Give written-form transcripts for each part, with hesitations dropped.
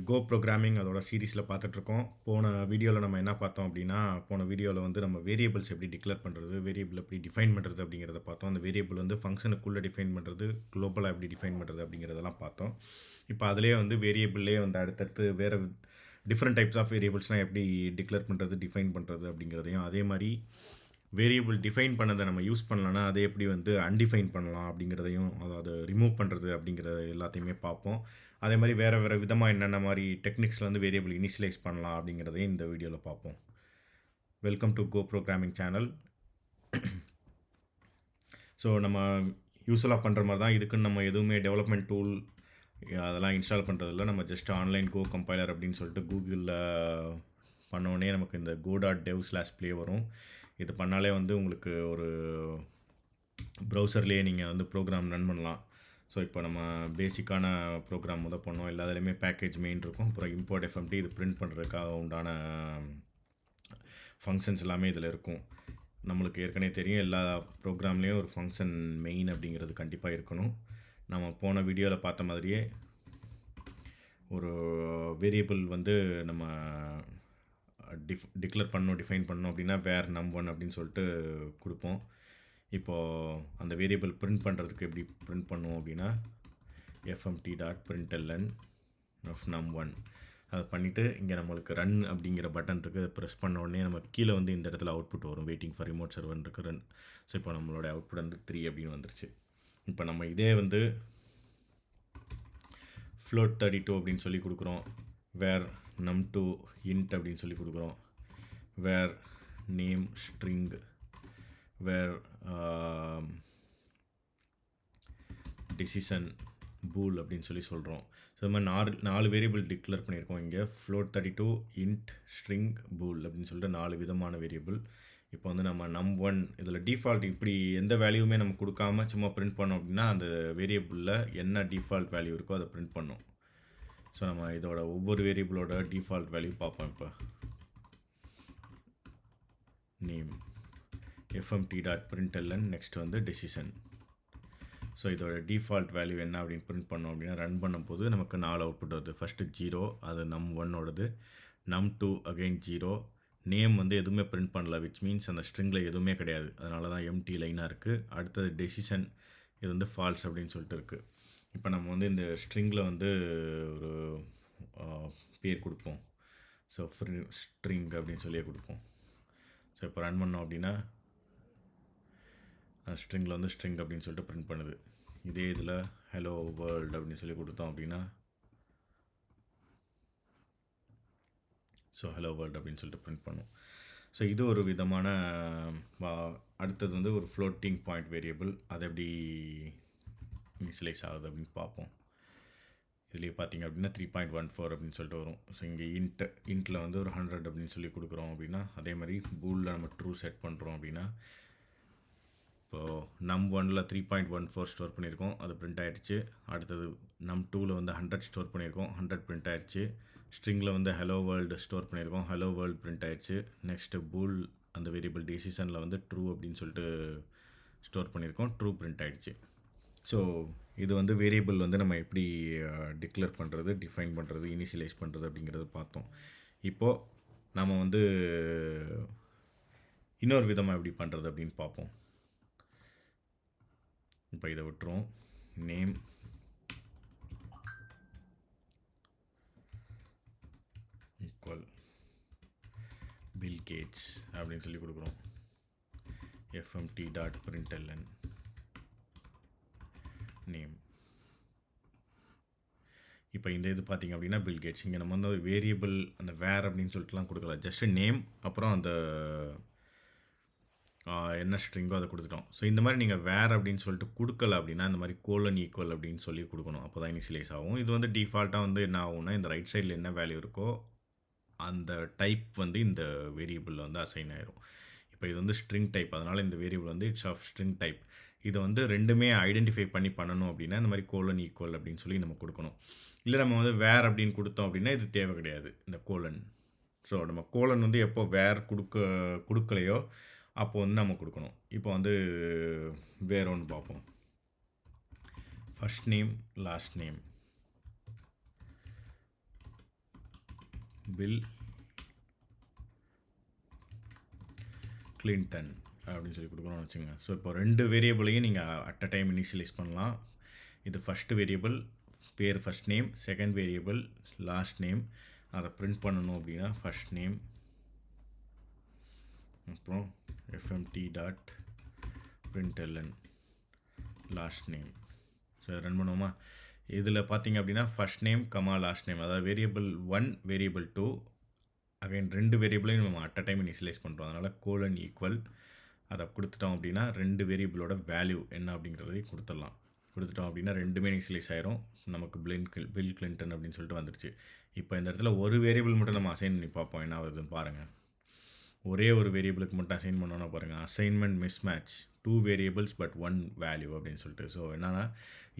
கோ programming அதோட சீரிஸில் பார்த்துட்ருக்கோம். போன வீடியோவில் நம்ம என்ன பார்த்தோம் அப்படின்னா, போன வீடியோவில் வந்து நம்ம வேரியபிள்ஸ் எப்படி டிக்ளேர் பண்ணுறது, வேரியபிள் எப்படி டிஃபைன் பண்ணுறது அப்படிங்கிறத பார்த்தோம். அந்த வேரியபிள் வந்து ஃபங்க்ஷனுக்குள்ளே டிஃபைன் பண்ணுறது, குளோபலாக எப்படி டிஃபைன் பண்ணுறது அப்படிங்கிறதெல்லாம் பார்த்தோம். இப்போ அதிலே வந்து வேரியபிள்லேயே வந்து அடுத்தடுத்து வேறு டிஃப்ரெண்ட் டைப்ஸ் ஆஃப் வேரியபிள்ஸ்லாம் எப்படி டிக்ளேர் பண்ணுறது, டிஃபைன் பண்ணுறது அப்படிங்கிறதையும், அதே மாதிரி வேரியபிள் டிஃபைன் பண்ணதை நம்ம யூஸ் பண்ணலன்னா அதை எப்படி வந்து அன்டிஃபைன் பண்ணலாம் அப்படிங்கிறதையும், அதாவது ரிமூவ் பண்ணுறது அப்படிங்கிற எல்லாத்தையுமே பார்ப்போம். அதே மாதிரி வேறு விதமாக என்னென்ன மாதிரி டெக்னிக்ஸில் வந்து வேரியபிள் இனிஷியலைஸ் பண்ணலாம் அப்படிங்கிறதையும் இந்த வீடியோவில் பார்ப்போம். Welcome to go programming channel. So நம்ம யூஸ்வலாக பண்ணுற மாதிரி தான் இதுக்குன்னு நம்ம எதுவுமே டெவலப்மெண்ட் டூல் அதெல்லாம் இன்ஸ்டால் பண்ணுறதில்ல. நம்ம ஜஸ்ட் ஆன்லைன் கோ கம்பைலர் அப்படின்னு சொல்லிட்டு கூகுளில் பண்ணோடனே நமக்கு இந்த go.dev/play வரும். இது பண்ணாலே வந்து உங்களுக்கு ஒரு ப்ரௌசர்லேயே நீங்கள் வந்து ப்ரோக்ராம் ரன் பண்ணலாம். ஸோ இப்போ நம்ம பேசிக்கான ப்ரோக்ராம் பண்ணோம். எல்லாத்துலேயுமே பேக்கேஜ் மெயின் இருக்கும். அப்புறம் இம்போர்ட் எஃப்எம்டி இது பிரிண்ட் பண்ணுறதுக்காக உண்டான ஃபங்க்ஷன்ஸ் எல்லாமே இதில் இருக்கும். நம்மளுக்கு ஏற்கனவே தெரியும், எல்லா ப்ரோக்ராம்லேயும் ஒரு ஃபங்க்ஷன் மெயின் அப்படிங்கிறது கண்டிப்பாக இருக்கணும். நம்ம போன வீடியோவில் பார்த்த மாதிரியே ஒரு வேரியபிள் வந்து நம்ம டிக்ளேர் பண்ணணும், டிஃபைன் பண்ணணும் அப்படின்னா வேர் num1 அப்படின்னு சொல்லிட்டு கொடுப்போம். இப்போது அந்த வேரியபிள் பிரிண்ட் பண்ணுறதுக்கு எப்படி பிரிண்ட் பண்ணுவோம் அப்படின்னா fmt.println of num1 அதை பண்ணிவிட்டு இங்கே நம்மளுக்கு ரன் அப்படிங்கிற பட்டன் இருக்குது. அதை ப்ரெஸ் பண்ண உடனே நமக்கு கீழே வந்து இந்த இடத்துல அவுட்புட் வரும். வெயிட்டிங் ஃபார் ரிமோட் சர்வர் இருக்குது ரன். ஸோ இப்போ நம்மளோட அவுட்புட் வந்து 3 அப்படின்னு வந்துருச்சு. இப்போ நம்ம இதே வந்து float 32 அப்படின்னு சொல்லி கொடுக்குறோம். வேர் num2 int அப்படின்னு சொல்லி கொடுக்குறோம். வேர் நேம் ஸ்ட்ரிங், வேர் decision bool அப்படின்னு சொல்லி சொல்கிறோம். ஸோ இது மாதிரி 4 வேரியபிள் டிக்ளேர் பண்ணியிருக்கோம். இங்கே float 32 int string bool அப்படின்னு சொல்லிட்டு 4 விதமான வேரியபிள். இப்போ வந்து நம்ம num1 இதில் டிஃபால்ட் இப்படி எந்த வேல்யூமே நம்ம கொடுக்காம சும்மா பிரிண்ட் பண்ணோம் அப்படின்னா அந்த வேரியபிளில் என்ன டிஃபால்ட் வேல்யூ இருக்கோ அதை பிரிண்ட் பண்ணோம். ஸோ நம்ம இதோட ஒவ்வொரு வேரியபிளோட டிஃபால்ட் வேல்யூ பார்ப்போம். இப்போ நேம் fmt.println நெக்ஸ்ட் வந்து decision. ஸோ இதோட டிஃபால்ட் வேல்யூ என்ன அப்படின்னு பிரிண்ட் பண்ணோம் அப்படின்னா ரன் பண்ணும்போது நமக்கு 4 அவுட்புட் வருது. ஃபஸ்ட்டு 0, அது num1ஓடது. num2 again 0. நேம் வந்து எதுவுமே பிரிண்ட் பண்ணல, விச் மீன்ஸ் அந்த ஸ்ட்ரிங்கில் எதுவுமே கிடையாது, அதனால தான் எம்டி லைனாக இருக்குது. அடுத்தது டெசிஷன், இது வந்து ஃபால்ஸ் அப்படின்னு சொல்லிட்டு இருக்குது. இப்போ நம்ம வந்து இந்த ஸ்ட்ரிங்கில் வந்து ஒரு பேர் கொடுப்போம். ஸோ ஸ்ட்ரிங் அப்படின்னு சொல்லியே கொடுப்போம். ஸோ இப்போ ரன் பண்ணோம் அப்படின்னா ஸ்ட்ரிங்கில் வந்து ஸ்ட்ரிங் அப்படின்னு சொல்லிட்டு பிரிண்ட் பண்ணுது. இதே இதில் ஹலோ வேர்ல்டு அப்படின்னு சொல்லி கொடுத்தோம் அப்படின்னா ஸோ ஹலோ வேர்ல்டு அப்படின்னு சொல்லிட்டு பிரிண்ட் பண்ணும். ஸோ இது ஒரு விதமான. அடுத்தது வந்து ஒரு ஃப்ளோட்டிங் பாயிண்ட் வேரியபிள், அது எப்படி இனிஷியலைஸ் ஆகுது அப்படின்னு பார்ப்போம். இதுலேயே பார்த்தீங்க அப்படின்னா 3.14 அப்படின்னு சொல்லிட்டு வரும். ஸோ இங்கே இன்ட்டில் வந்து ஒரு 100 அப்படின்னு சொல்லி கொடுக்குறோம் அப்படின்னா, அதே மாதிரி பூலில் நம்ம ட்ரூ செட் பண்ணுறோம் அப்படின்னா, இப்போது num1ல் 3.14 ஸ்டோர் பண்ணியிருக்கோம், அது பிரிண்ட் ஆகிடுச்சு. அடுத்தது num2ல் வந்து 100 ஸ்டோர் பண்ணியிருக்கோம், 100 பிரிண்ட் ஆகிடுச்சு. ஸ்ட்ரிங்கில் வந்து ஹலோ வேர்ல்டு ஸ்டோர் பண்ணியிருக்கோம், ஹலோ வேர்ல்டு பிரிண்ட் ஆகிடுச்சு. நெக்ஸ்ட்டு பூல் அந்த வேரியபிள் டெசிஷனில் வந்து ட்ரூ அப்படின்னு சொல்லிட்டு ஸ்டோர் பண்ணியிருக்கோம், ட்ரூ பிரிண்ட் ஆகிடுச்சு. ஸோ இது வந்து வேரியபிள் வந்து நம்ம எப்படி டிக்ளேர் பண்ணுறது, டிஃபைன் பண்ணுறது, இனிஷியலைஸ் பண்ணுறது அப்படிங்கிறது பார்த்தோம். இப்போது நம்ம வந்து இன்னொரு விதமாக எப்படி பண்ணுறது அப்படின்னு பார்ப்போம். இப்போ இதை விட்டுருவோம். நேம் ஈக்குவல் பில் கேட்ஸ் அப்படின்னு சொல்லி கொடுக்குறோம். fmt.println name. இப்போ இந்த இது பார்த்திங்க அப்படின்னா பில் கேட்ஸ். இங்கே நம்ம வந்து வேரியபிள் அந்த வேர் அப்படின்னு சொல்லிட்டுலாம் கொடுக்கல, ஜஸ்ட் நேம் அப்புறம் அந்த என்ன ஸ்ட்ரிங்கோ அதை கொடுத்துட்டோம். ஸோ இந்த மாதிரி நீங்கள் வேர் அப்படின்னு சொல்லிட்டு கொடுக்கல அப்படின்னா இந்த மாதிரி கோலன் ஈக்குவல் அப்படின்னு சொல்லி கொடுக்கணும். அப்போ தான் இனிஷியலைஸ் ஆகும். இது வந்து டிஃபால்ட்டாக வந்து என்ன ஆகும்னா இந்த ரைட் சைடில் என்ன வேல்யூ இருக்கோ அந்த டைப் வந்து இந்த வேரியபிளில் வந்து அசைன் ஆயிரும். இப்போ இது வந்து ஸ்ட்ரிங் டைப், அதனால் இந்த வேரியபிள் வந்து இட்ஸ் ஆஃப் ஸ்ட்ரிங் டைப். இதை வந்து ரெண்டுமே ஐடென்டிஃபை பண்ணணும் அப்படின்னா இந்த மாதிரி கோலன் ஈக்குவல் அப்படின்னு சொல்லி நம்ம கொடுக்கணும். இல்லை நம்ம வந்து வேர் அப்படின்னு கொடுத்தோம் அப்படின்னா இது தேவை கிடையாது இந்த கோலன். ஸோ நம்ம கோலன் வந்து எப்போ வேர் கொடுக்கலையோ அப்போ வந்து நம்ம கொடுக்கணும். இப்போ வந்து வேற ஒன்று பார்ப்போம். First name last name. Bill Clinton அப்படின்னு சொல்லி கொடுக்குறோம்னு வச்சுங்க. ஸோ இப்போ 2 வேரியபிளையும் நீங்கள் அட் அ டைம் இனிஷியலைஸ் பண்ணலாம். இது ஃபஸ்ட்டு வேரியபிள் பேர் first name, second variable last name. அதை பிரிண்ட் பண்ணணும் அப்படின்னா ஃபஸ்ட் நேம் அப்புறம் FMT dot println last name. So run பண்ணுவோமா? இதில் பார்த்தீங்க அப்படின்னா first name comma last name, அதாவது வேரியபிள் 1 வேரியபிள் 2 அகைன் 2 வேரியபிளையும் நம்ம அட் அ டைம் இனிஷியலைஸ் பண்ணுறோம். அதனால் கோலன் ஈக்குவல் அதை கொடுத்துட்டோம் அப்படின்னா 2 வேரியபிளோட வேல்யூ என்ன அப்படிங்கிறதையும் கொடுத்துடலாம். கொடுத்துட்டோம் அப்படின்னா 2மே இனிஷியலைஸ் ஆயிரும். நமக்கு பில் கிளின்டன் அப்படின்னு சொல்லிட்டு வந்துடுச்சு. இப்போ இந்த இடத்துல ஒரு வேரியபிள் மட்டும் நம்ம அசைன் பண்ணி பார்ப்போம் என்ன வருதுன்னு பாருங்கள். ஒரே ஒரு வேரியபிளுக்கு மட்டும் அசைன் பண்ணோன்னா பாருங்கள், assignment miss match 2 variables but 1 value அப்படின்னு சொல்லிட்டு. ஸோ என்னென்னா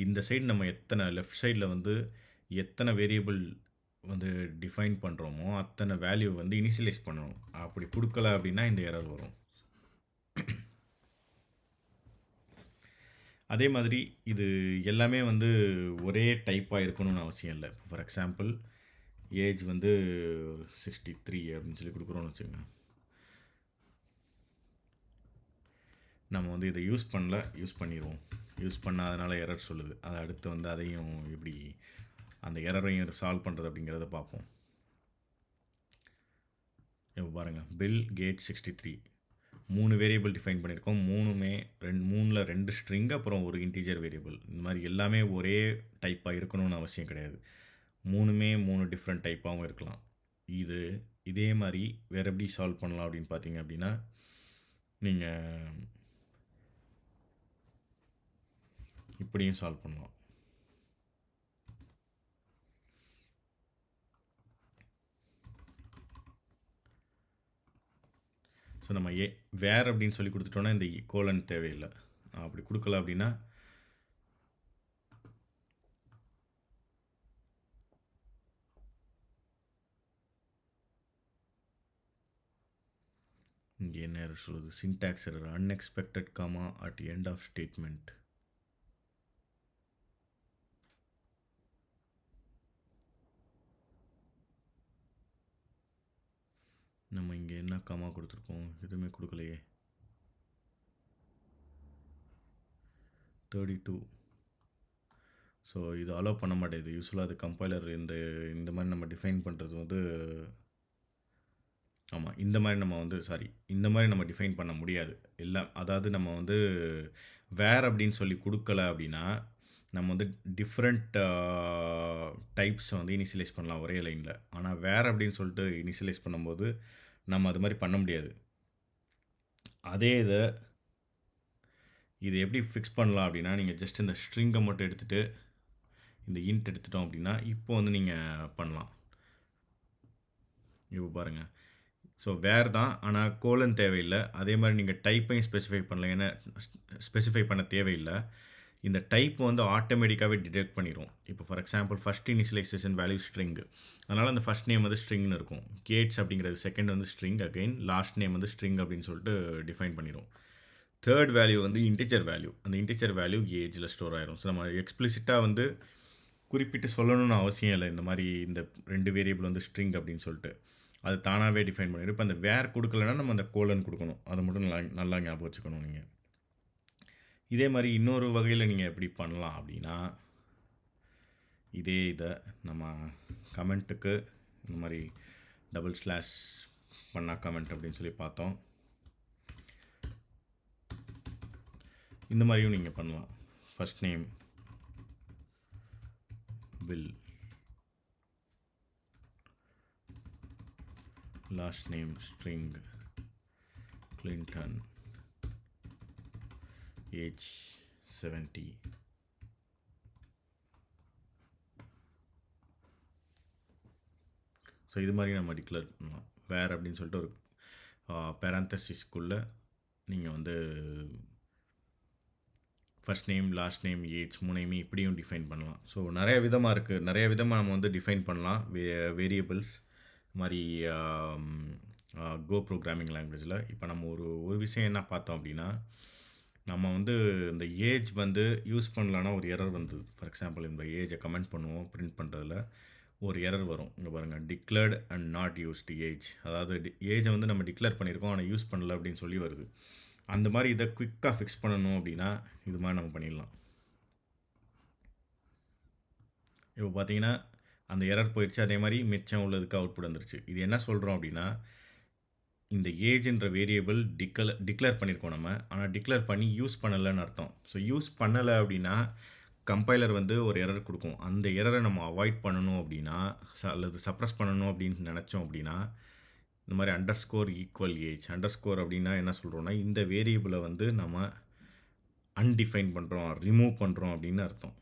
இந்த சைடு நம்ம எத்தனை லெஃப்ட் சைடில் வந்து எத்தனை வேரியபிள் வந்து டிஃபைன் பண்ணுறோமோ அத்தனை வேல்யூ வந்து இனிஷியலைஸ் பண்ணணும். அப்படி கொடுக்கல அப்படின்னா இந்த எரர் வரும். அதே மாதிரி இது எல்லாமே வந்து ஒரே டைப்பாக இருக்கணும்னு அவசியம் இல்லை. ஃபார் எக்ஸாம்பிள் ஏஜ் வந்து 63 அப்படின்னு சொல்லி கொடுக்குறோன்னு வச்சுக்கோங்க. நம்ம வந்து இதை யூஸ் பண்ணிடுவோம். யூஸ் பண்ணாதனால எரர் சொல்லுது. அதை அடுத்து வந்து அதையும் எப்படி அந்த எரரையும் சால்வ் பண்ணுறது அப்படிங்கிறத பார்ப்போம். இப்போ பாருங்கள், பில் கேட் 63 3 வேரியபிள் டிஃபைன் பண்ணியிருக்கோம். 3ல் 2 ஸ்ட்ரிங் அப்புறம் ஒரு இன்டீஜர் வேரியபிள். இந்த மாதிரி எல்லாமே ஒரே டைப்பாக இருக்கணும்னு அவசியம் கிடையாது. 3மே 3 டிஃப்ரெண்ட் டைப்பாகவும் இருக்கலாம். இதே மாதிரி வேறு எப்படி சால்வ் பண்ணலாம் அப்படின்னு பார்த்தீங்க அப்படின்னா, நீங்கள் இப்படியும் சால்வ் பண்ணலாம். ஸோ நம்ம வேர் அப்படின்னு சொல்லி கொடுத்துட்டோன்னா இந்த கோலன் தேவையில்லை. அப்படி கொடுக்கல அப்படின்னா இங்கே என்ன எரர் சொல்லுது? Syntax error, unexpected comma at end of statement. நம்ம இங்கே என்ன காமா கொடுத்துருக்கோம்? எதுவுமே கொடுக்கலையே. 32. ஸோ இது அலோவ் பண்ண மாட்டேங்குது. யூஸ்வலாக அது கம்பைலர் இந்த மாதிரி நம்ம டிஃபைன் பண்ணுறது வந்து ஆமாம், இந்த மாதிரி நம்ம டிஃபைன் பண்ண முடியாது. இல்லை, அதாவது நம்ம வந்து வேர் அப்படின்னு சொல்லி கொடுக்கல அப்படின்னா நம்ம வந்து டிஃப்ரெண்ட் டைப்ஸை வந்து இனிஷியலைஸ் பண்ணலாம் ஒரே லைனில். ஆனால் வேர் அப்படின்னு சொல்லிட்டு இனிஷியலைஸ் பண்ணும்போது நம்ம அது மாதிரி பண்ண முடியாது. அதே இது எப்படி ஃபிக்ஸ் பண்ணலாம் அப்படின்னா, நீங்கள் ஜஸ்ட் இந்த ஸ்ட்ரிங்கை மட்டும் எடுத்துகிட்டு இந்த இன்ட் எடுத்துட்டோம் அப்படின்னா இப்போ வந்து நீங்கள் பண்ணலாம். இப்போ பாருங்கள், ஸோ வேர் தான், ஆனால் கோலன் தேவையில்லை. அதே மாதிரி நீங்கள் டைப்பையும் ஸ்பெசிஃபை பண்ணல, ஏன்னா ஸ்பெசிஃபை பண்ண தேவையில்லை. இந்த டைப் வந்து ஆட்டோமேட்டிக்காகவே டிடெக்ட் பண்ணிடும். இப்போ for example first initialization value string, அதனால் அந்த ஃபஸ்ட் நேம் வந்து ஸ்ட்ரிங்னு இருக்கும். கேட்ஸ் அப்படிங்கிறது செகண்ட் வந்து ஸ்ட்ரிங், அகைன் லாஸ்ட் நேம் வந்து ஸ்ட்ரிங் அப்படின்னு சொல்லிட்டு டிஃபைன் பண்ணிடும். தேர்ட் வேல்யூ வந்து இன்டிஜர் வேல்யூ, அந்த இன்டிஜர் வேல்யூ ஏஜில் ஸ்டோர் ஆயிரும். ஸோ நம்ம எக்ஸ்பிளிசிட்டாக வந்து குறிப்பிட்டு சொல்லணும்னு அவசியம் இல்லை. இந்த மாதிரி இந்த 2 வேரியபிள் வந்து ஸ்ட்ரிங் அப்படின்னு சொல்லிட்டு அது தானாகவே டிஃபைன் பண்ணிடும். இப்போ அந்த வேர் கொடுக்கலன்னா நம்ம அந்த கோலன் கொடுக்கணும். அதை மட்டும் நல்லா ஞாபகம் வச்சுக்கணும் நீங்கள். இதே மாதிரி இன்னொரு வகையில் நீங்கள் எப்படி பண்ணலாம் அப்படின்னா, இதை நம்ம கமெண்ட்டுக்கு இந்த மாதிரி டபுள் ஸ்லாஷ் பண்ணால் கமெண்ட் அப்படின்னு சொல்லி பார்த்தோம். இந்த மாதிரியும் நீங்கள் பண்ணலாம். First name bill, last name string Clinton, age 70. So இது மாதிரி நம்ம டிக்ளேர் பண்ணலாம். வேர் அப்படின்னு சொல்லிட்டு ஒரு பேரந்தசிஸ்குள்ளே நீங்கள் வந்து first name, last name, age 3யுமே இப்படியும் டிஃபைன் பண்ணலாம். ஸோ நிறைய விதமாக இருக்குது. நிறைய விதமாக நம்ம வந்து டிஃபைன் பண்ணலாம் வேரியபிள்ஸ் மாதிரி கோ ப்ரோக்ராமிங் லாங்குவேஜில். இப்போ நம்ம ஒரு விஷயம் என்ன பார்த்தோம் அப்படின்னா, நம்ம வந்து இந்த ஏஜ் வந்து யூஸ் பண்ணலான்னா ஒரு எரர் வந்தது. ஃபார் எக்ஸாம்பிள் இந்த ஏஜை கமெண்ட் பண்ணுவோம் பிரிண்ட் பண்ணுறதுல. ஒரு எரர் வரும். இங்க பாருங்க declared and not used age. அதாவது ஏஜை வந்து நம்ம டிக்ளேர் பண்ணியிருக்கோம் ஆனால் யூஸ் பண்ணல அப்படின்னு சொல்லி வருது. அந்த மாதிரி இதை குயிக்காக ஃபிக்ஸ் பண்ணணும் அப்படின்னா இது மாதிரி நம்ம பண்ணிடலாம். இப்போ பார்த்தீங்கன்னா அந்த எரர் போயிடுச்சு. அதே மாதிரி மிச்சம் உள்ளதுக்கு அவுட்புட் வந்துருச்சு. இது என்ன சொல்கிறோம் அப்படின்னா இந்த ஏஜ்ன்ற வேரியபிள் டிக்ளேர் பண்ணியிருக்கோம் நம்ம. ஆனால் டிக்ளேர் பண்ணி யூஸ் பண்ணலைன்னு அர்த்தம். ஸோ யூஸ் பண்ணலை அப்படின்னா கம்பைலர் வந்து ஒரு எரர் கொடுக்கும். அந்த எரரை நம்ம அவாய்ட் பண்ணணும் அப்படின்னா அல்லது சப்ரஸ் பண்ணணும் அப்படின்னு நினச்சோம் அப்படின்னா இந்த மாதிரி அண்டர்ஸ்கோர் ஈக்குவல் ஏஜ். அண்டர்ஸ்கோர் அப்படின்னா என்ன சொல்கிறோன்னா இந்த வேரியபிளை வந்து நம்ம அன்டிஃபைன் பண்ணுறோம், ரிமூவ் பண்ணுறோம் அப்படின்னு அர்த்தம்.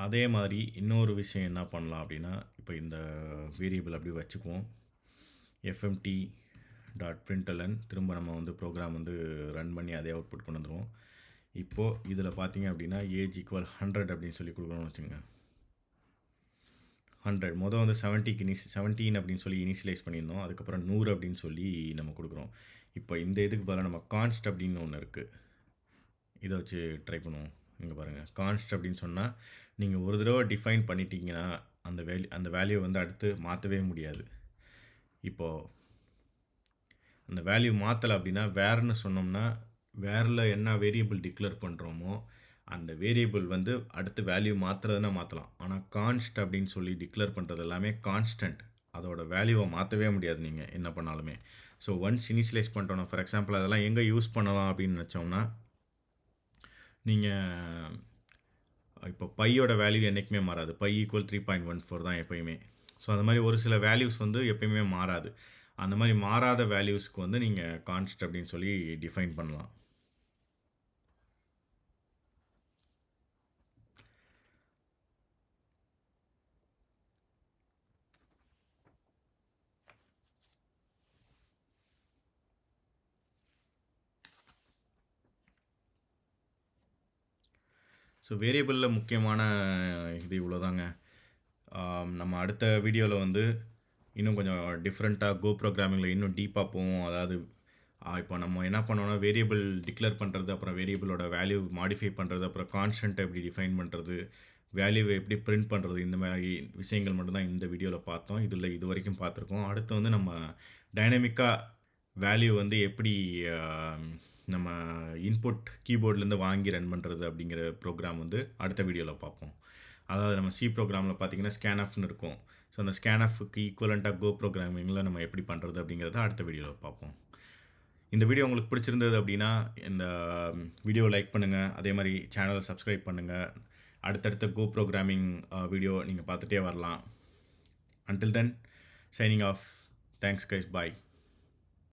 அதே மாதிரி இன்னொரு விஷயம் என்ன பண்ணலாம் அப்படின்னா இப்போ இந்த வேரியபிள் அப்படி வச்சுக்குவோம். fmt.println திரும்ப நம்ம வந்து ப்ரோக்ராம் வந்து ரன் பண்ணி அதே அவுட்புட் கொண்டு வந்துடுவோம். இப்போது இதில் பார்த்தீங்க அப்படின்னா ஏஜ் ஈக்குவல் 100 அப்படின்னு சொல்லி கொடுக்கணும்னு வச்சுங்க. 100 மொதல் வந்து 17 அப்படின்னு சொல்லி இனிஷியலைஸ் பண்ணியிருந்தோம். அதுக்கப்புறம் 100 அப்படின்னு சொல்லி நம்ம கொடுக்குறோம். இப்போ இந்த இதுக்கு பதிலாக நம்ம கான்ஸ்ட் அப்படின்னு ஒன்று இருக்குது. இதை வச்சு ட்ரை பண்ணுவோம். இங்கே பாருங்கள் கான்ஸ்ட் அப்படின்னு சொன்னால் நீங்கள் ஒரு தடவை டிஃபைன் பண்ணிட்டீங்கன்னா அந்த வேல்யூ வந்து அடுத்து மாற்றவே முடியாது. இப்போது அந்த வேல்யூ மாற்றலை அப்படின்னா வேர்னு சொன்னோம்னா வேரில் என்ன வேரியபிள் டிக்ளேர் பண்ணுறோமோ அந்த வேரியபிள் வந்து அடுத்து வேல்யூ மாற்றுறதுனா மாற்றலாம். ஆனால் கான்ஸ்ட் அப்படின்னு சொல்லி டிக்ளேர் பண்ணுறது எல்லாமே கான்ஸ்டன்ட். அதோட வேல்யூவை மாற்றவே முடியாது நீங்கள் என்ன பண்ணாலுமே. ஸோ ஒன்ஸ் இனிஷியலைஸ் பண்ணிட்டோம்னா ஃபார் எக்ஸாம்பிள் அதெல்லாம் எங்கே யூஸ் பண்ணலாம் அப்படின்னு நினச்சோம்னா நீங்கள் இப்போ பையோட வேல்யூ என்றைக்குமே மாறாது. பை ஈக்குவல் 3.14 தான் எப்போயுமே. ஸோ அந்த மாதிரி ஒரு சில வேல்யூஸ் வந்து எப்போயுமே மாறாது. அந்த மாதிரி மாறாத வேல்யூஸ்க்கு வந்து நீங்கள் கான்ஸ்ட் அப்படின்னு சொல்லி டிஃபைன் பண்ணலாம். ஸோ வேரியபிளில் முக்கியமான இது இவ்வளோதாங்க. நம்ம அடுத்த வீடியோவில் வந்து இன்னும் கொஞ்சம் டிஃப்ரெண்ட்டாக கோ ப்ரோக்ராமிங்கில் இன்னும் டீப்பாக போவோம். அதாவது இப்போ நம்ம என்ன பண்ணோன்னா வேரியபிள் டிக்ளேர் பண்ணுறது, அப்புறம் வேரியபிளோட வேல்யூ மாடிஃபை பண்ணுறது, அப்புறம் கான்ஸ்டன்ட்டை எப்படி டிஃபைன் பண்ணுறது, வேல்யூவை எப்படி பிரிண்ட் பண்ணுறது, இந்த மாதிரி விஷயங்கள் மட்டும்தான் இந்த வீடியோவில் பார்த்தோம். இதில் இது வரைக்கும் பார்த்துருக்கோம். அடுத்து வந்து நம்ம டைனமிக்காக வேல்யூ வந்து எப்படி நம்ம இன்புட் கீபோர்ட்லேருந்து வாங்கி ரன் பண்ணுறது அப்படிங்கிற ப்ரோக்ராம் வந்து அடுத்த வீடியோவில் பார்ப்போம். அதாவது நம்ம சி ப்ரோக்ராமில் பார்த்தீங்கன்னா ஸ்கேன்எஃப்னு இருக்கும். ஸோ அந்த ஸ்கேன்எஃப்க்கு ஈக்குவலண்ட்டாக கோ ப்ரோக்ராமிங்கில் நம்ம எப்படி பண்ணுறது அப்படிங்கிறத அடுத்த வீடியோவில் பார்ப்போம். இந்த வீடியோ உங்களுக்கு பிடிச்சிருந்தது அப்படின்னா இந்த வீடியோ லைக் பண்ணுங்கள். அதே மாதிரி சேனலை சப்ஸ்கிரைப் பண்ணுங்கள். அடுத்தடுத்த கோ ப்ரோக்ராமிங் வீடியோ நீங்கள் பார்த்துட்டே வரலாம். Until then, signing off. Thanks guys. Bye.